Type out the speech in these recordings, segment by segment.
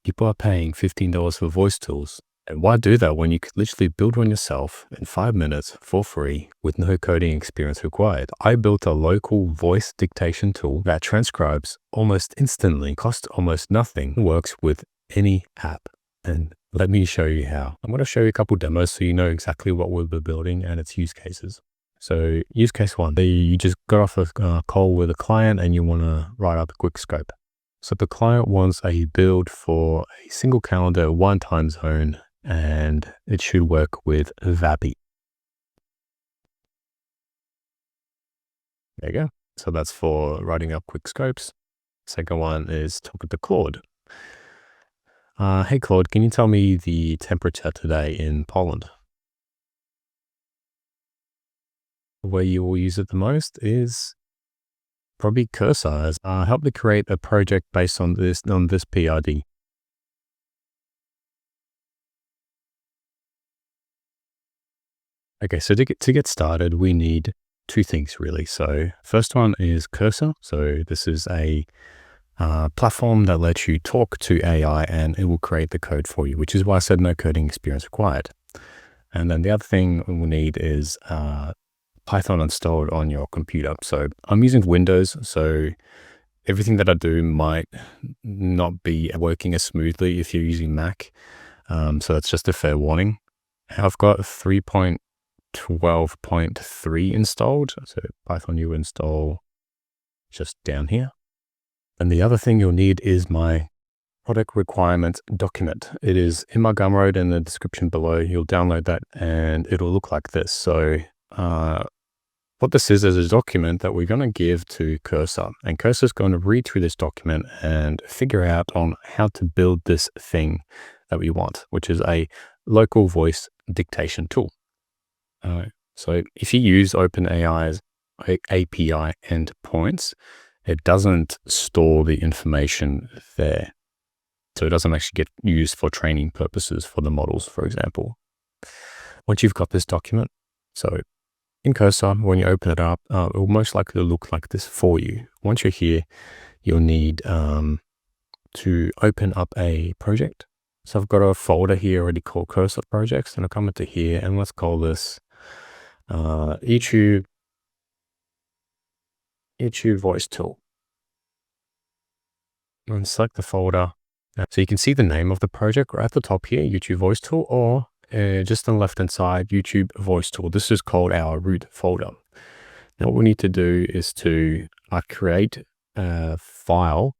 People are paying $15 for voice tools. And why do that when you could literally build one yourself in 5 minutes for free with no coding experience required? I built a local voice dictation tool that transcribes almost instantly, costs almost nothing, works with any app. And let me show you how. I'm going to show you a couple demos so you know exactly what we'll be building and its use cases. So use case one, you just got off a call with a client and you want to write up a quick scope. So the client wants a build for a single calendar, one time zone, and it should work with VAPI. There you go. So that's for writing up quick scopes. Second one is talk to Claude. Hey Claude, can you tell me the temperature today in Poland? Where you will use it the most is probably Cursor. Help me create a project based on this PRD. Okay, so to get started, we need two things really. So first one is Cursor. So this is a platform that lets you talk to AI and it will create the code for you, which is why I said no coding experience required. And then the other thing we'll need is Python installed on your computer. So I'm using Windows, so everything that I do might not be working as smoothly if you're using Mac. So that's just a fair warning. I've got 3.12.3 installed. So Python you install just down here. And the other thing you'll need is my product requirements document. It is in my Gumroad in the description below. You'll download that and it'll look like this. So what this is a document that we're going to give to Cursor, and Cursor is going to read through this document and figure out on how to build this thing that we want, which is a local voice dictation tool. So if you use OpenAI's API endpoints, it doesn't store the information there. So it doesn't actually get used for training purposes for the models, for example. Once you've got this document, so in Cursor, when you open it up, it will most likely look like this for you. Once you're here, you'll need to open up a project. So I've got a folder here already called Cursor Projects, and I'll come into here and let's call this YouTube Voice Tool. And select the folder. So you can see the name of the project right at the top here, YouTube Voice Tool, or just on the left-hand side, YouTube Voice Tool. This is called our root folder. Now what we need to do is to create a file,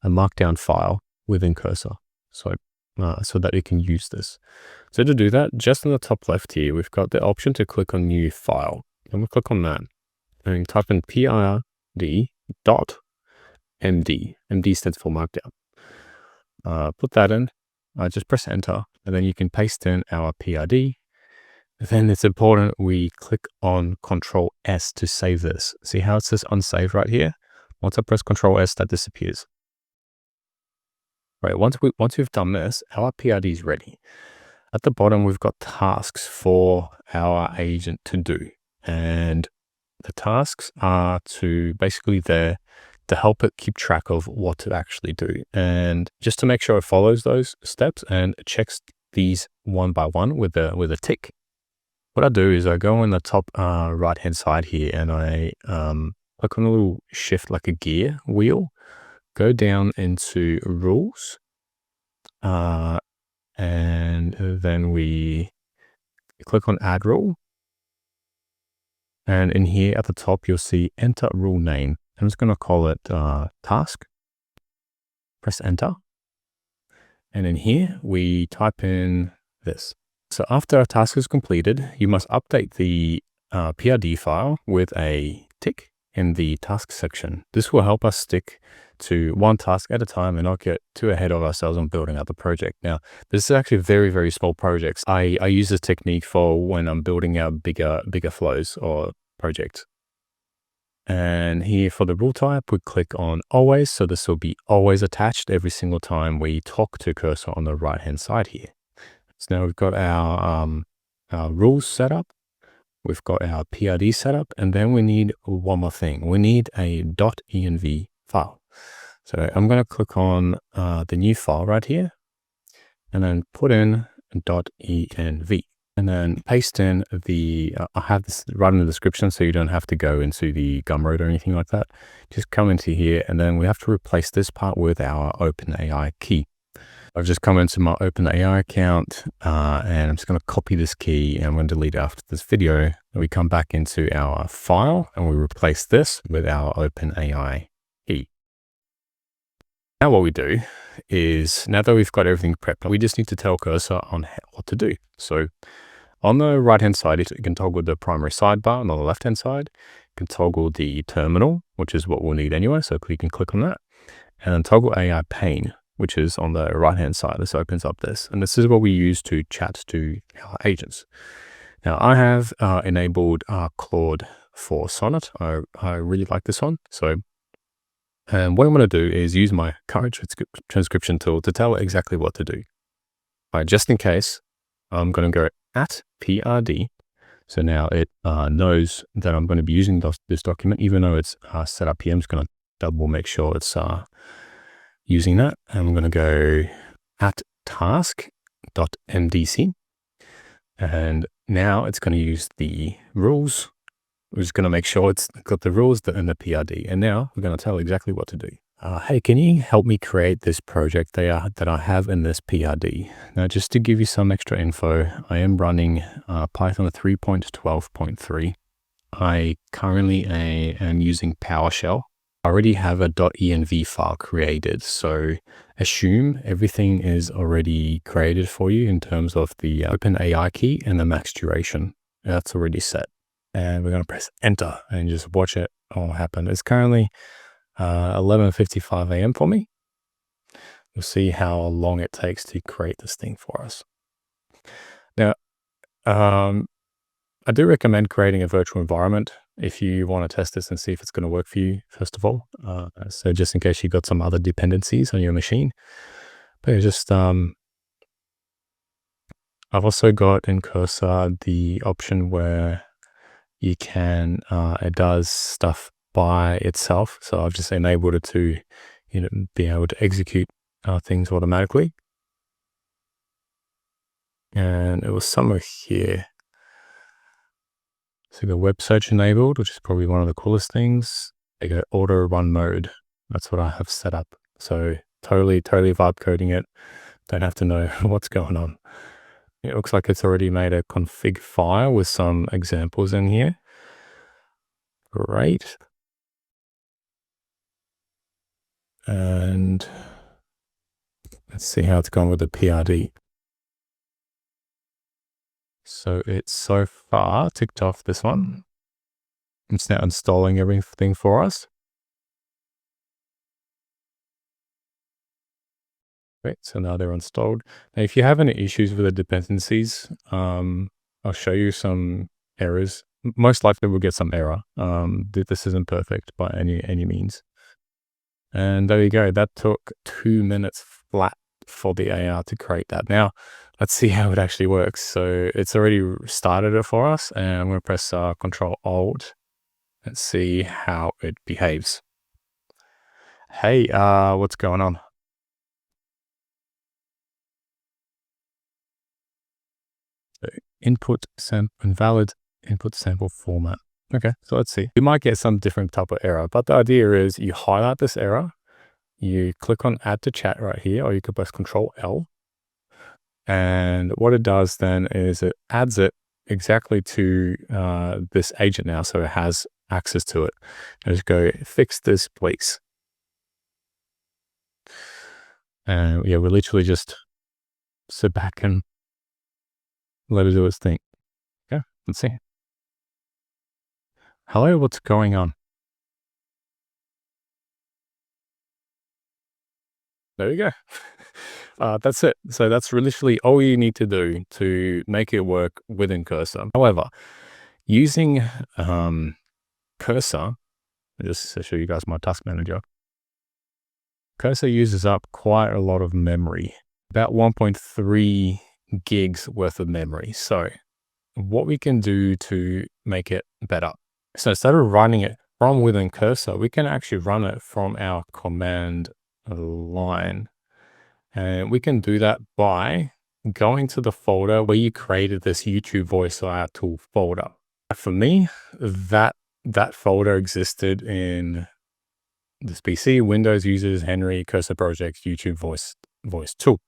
a markdown file within Cursor, so that you can use this. So to do that, just on the top left here, we've got the option to click on New File. And we'll click on that and type in PRD.md. MD stands for Markdown. Put that in, just press Enter, and then you can paste in our PRD. Then it's important we click on Control S to save this. See how it says unsaved right here? Once I press Control S, that disappears. Right, once we've done this, our PRD is ready. At the bottom, we've got tasks for our agent to do. And the tasks are basically there to help it keep track of what to actually do. And just to make sure it follows those steps and checks these one by one with a tick. What I do is I go on the top right-hand side here and I click on a little shift like a gear wheel, go down into rules, and then we click on add rule. And in here at the top, you'll see enter rule name. I'm just going to call it task. Press enter. And in here, we type in this. So after a task is completed, you must update the PRD file with a tick in the task section. This will help us stick to one task at a time and not get too ahead of ourselves on building out the project. Now, this is actually very, very small projects. I use this technique for when I'm building out bigger flows or projects. And here for the rule type, we click on always. So this will be always attached every single time we talk to Cursor on the right-hand side here. So now we've got our rules set up. We've got our PRD set up, and then we need one more thing. We need a .env file. So I'm going to click on the new file right here. and then put in .env. And then paste in the, I have this right in the description so you don't have to go into the Gumroad or anything like that. Just come into here, and then we have to replace this part with our OpenAI key. I've just come into my OpenAI account and I'm just going to copy this key, and I'm going to delete it after this video. And we come back into our file and we replace this with our OpenAI key. Now what we do is, now that we've got everything prepped, we just need to tell Cursor on what to do. So on the right-hand side, you can toggle the primary sidebar, and on the left-hand side, you can toggle the terminal, which is what we'll need anyway. So you can click on that, and then toggle AI pane, which is on the right-hand side. This opens up this, and this is what we use to chat to our agents. Now I have enabled Claude for Sonnet. I really like this one. So and what I'm going to do is use my current transcription tool to tell it exactly what to do. All right, just in case, I'm going to go at PRD. So now it knows that I'm going to be using this document, even though it's set up here. I'm just going to double make sure it's using that. I'm going to go at task.mdc. And now it's going to use the rules. We're just going to make sure it's got the rules in the PRD. And now we're going to tell exactly what to do. Hey, can you help me create this project that I have in this PRD? Now, just to give you some extra info, I am running Python 3.12.3. I currently am using PowerShell. I already have a .env file created, so assume everything is already created for you in terms of the OpenAI key and the max duration. That's already set. And we're going to press enter and just watch it all happen. It's currently 11:55 a.m. for me. We'll see how long it takes to create this thing for us. Now, I do recommend creating a virtual environment if you want to test this and see if it's going to work for you, first of all. So just in case you've got some other dependencies on your machine. But just, I've also got in Cursor the option where you can, it does stuff by itself. So I've just enabled it to, be able to execute things automatically. And it was somewhere here. So the web search enabled, which is probably one of the coolest things. They go auto run mode. That's what I have set up. So totally vibe coding it. Don't have to know what's going on. It looks like it's already made a config file with some examples in here. Great. And let's see how it's gone with the PRD. So it's so far ticked off this one. It's now installing everything for us. Great, so now they're installed. Now, if you have any issues with the dependencies, I'll show you some errors. Most likely we'll get some error. This isn't perfect by any means. And there you go. That took 2 minutes flat for the AR to create that. Now, let's see how it actually works. So it's already started it for us, and I'm going to press Control Alt. Let's see how it behaves. Hey, what's going on? So invalid input sample format. Okay, so let's see. You might get some different type of error, but the idea is you highlight this error, you click on add to chat right here, or you could press Control L. And what it does then is it adds it exactly to this agent now, so it has access to it. And just go fix this, please. And yeah, we literally just sit back and let it do its thing. Okay, let's see. Hello, what's going on? There you go. That's it. So that's literally all you need to do to make it work within Cursor. However, using Cursor, just to show you guys my task manager, Cursor uses up quite a lot of memory, about 1.3 gigs worth of memory. So what we can do to make it better. So instead of running it from within Cursor, we can actually run it from our command line. And we can do that by going to the folder where you created this YouTube voice AI tool folder. For me, that folder existed in this PC, Windows users, Henry, Cursor Projects, YouTube voice tool.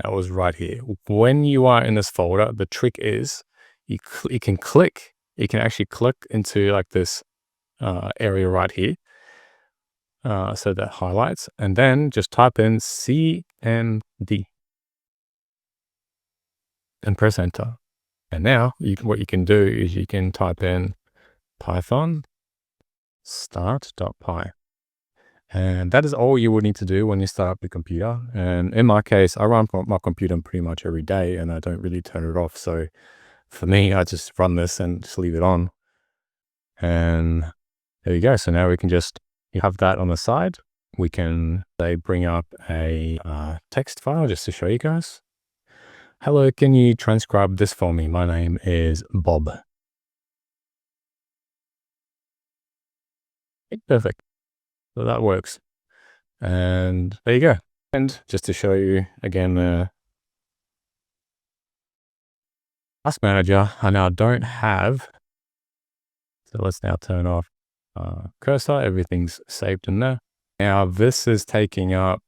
That was right here. When you are in this folder, the trick is you can actually click into like this area right here. So that highlights, and then just type in CMD and press enter. And now what you can do is you can type in Python start.py. And that is all you would need to do when you start up your computer. And in my case, I run my computer pretty much every day and I don't really turn it off. So for me, I just run this and just leave it on. And there you go. So now we can just have that on the side. We can say bring up a text file just to show you guys. Hello, can you transcribe this for me? My name is Bob. Perfect. So that works. And there you go. And just to show you again, the Task Manager, I now don't have. So let's now turn off cursor. Everything's saved in there. Now this is taking up,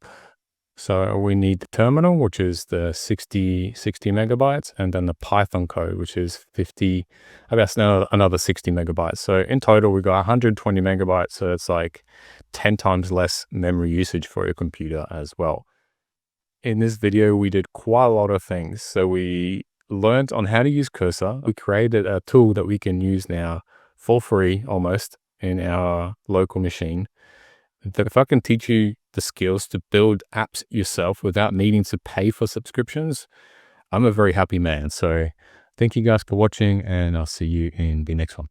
so we need the terminal, which is the 60 megabytes, and then the Python code, which is 50, I guess now another 60 megabytes. So in total, we got 120 megabytes. So it's like 10 times less memory usage for your computer as well. In this video, we did quite a lot of things. So we learned on how to use Cursor. We created a tool that we can use now for free almost in our local machine. If I can teach you the skills to build apps yourself without needing to pay for subscriptions, I'm a very happy man. So thank you guys for watching, and I'll see you in the next one.